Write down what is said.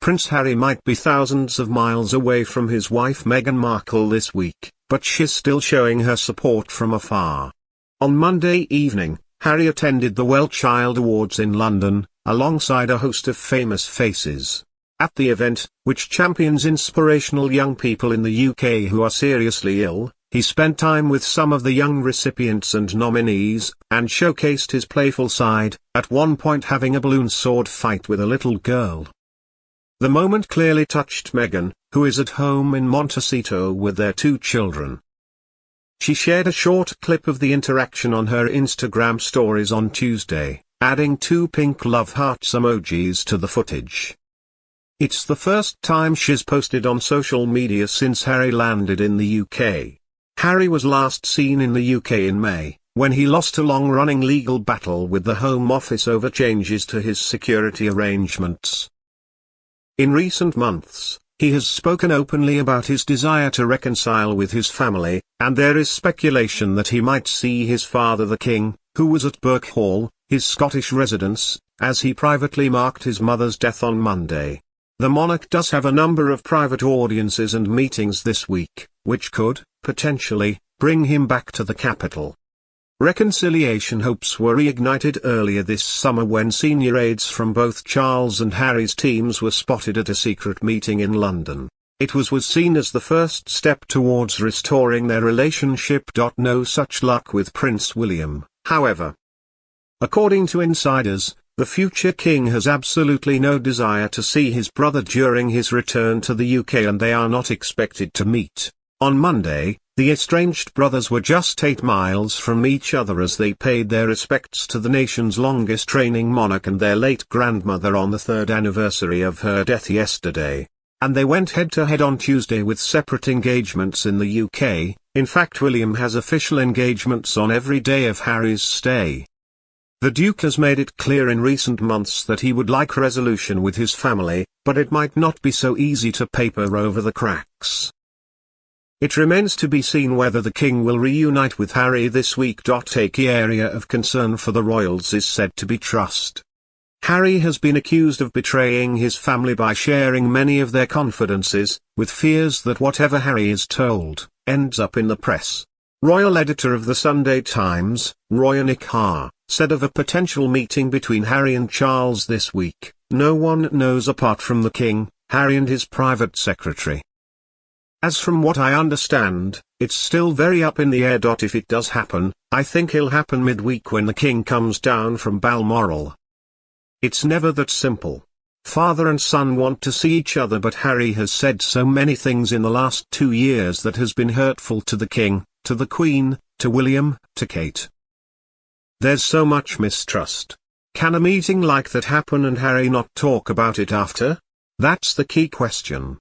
Prince Harry might be thousands of miles away from his wife Meghan Markle this week, but she's still showing her support from afar. On Monday evening, Harry attended the Well Child Awards in London, alongside a host of famous faces. At the event, which champions inspirational young people in the UK who are seriously ill, he spent time with some of the young recipients and nominees, and showcased his playful side, at one point having a balloon sword fight with a little girl. The moment clearly touched Meghan, who is at home in Montecito with their 2 children. She shared a short clip of the interaction on her Instagram stories on Tuesday, adding 2 pink love hearts emojis to the footage. It's the first time she's posted on social media since Harry landed in the UK. Harry was last seen in the UK in May, when he lost a long-running legal battle with the Home Office over changes to his security arrangements. In recent months, he has spoken openly about his desire to reconcile with his family, and there is speculation that he might see his father the King, who was at Birk Hall, his Scottish residence, as he privately marked his mother's death on Monday. The monarch does have a number of private audiences and meetings this week, which could, potentially, bring him back to the capital. Reconciliation hopes were reignited earlier this summer when senior aides from both Charles and Harry's teams were spotted at a secret meeting in London. It was seen as the first step towards restoring their relationship. No such luck with Prince William, however. According to insiders, the future king has absolutely no desire to see his brother during his return to the UK, and they are not expected to meet. On Monday, the estranged brothers were just 8 miles from each other as they paid their respects to the nation's longest reigning monarch and their late grandmother on the 3rd anniversary of her death yesterday. And they went head-to-head on Tuesday with separate engagements in the UK. In fact, William has official engagements on every day of Harry's stay. The Duke has made it clear in recent months that he would like resolution with his family, but it might not be so easy to paper over the cracks. It remains to be seen whether the King will reunite with Harry this week. A key area of concern for the royals is said to be trust. Harry has been accused of betraying his family by sharing many of their confidences, with fears that whatever Harry is told, ends up in the press. Royal editor of the Sunday Times, Roya Nikar, said of a potential meeting between Harry and Charles this week, "No one knows apart from the King, Harry and his private secretary. As from what I understand, it's still very up in the air. If it does happen, I think it'll happen midweek when the King comes down from Balmoral. It's never that simple. Father and son want to see each other, but Harry has said so many things in the last 2 years that has been hurtful to the King, to the Queen, to William, to Kate. There's so much mistrust. Can a meeting like that happen and Harry not talk about it after? That's the key question."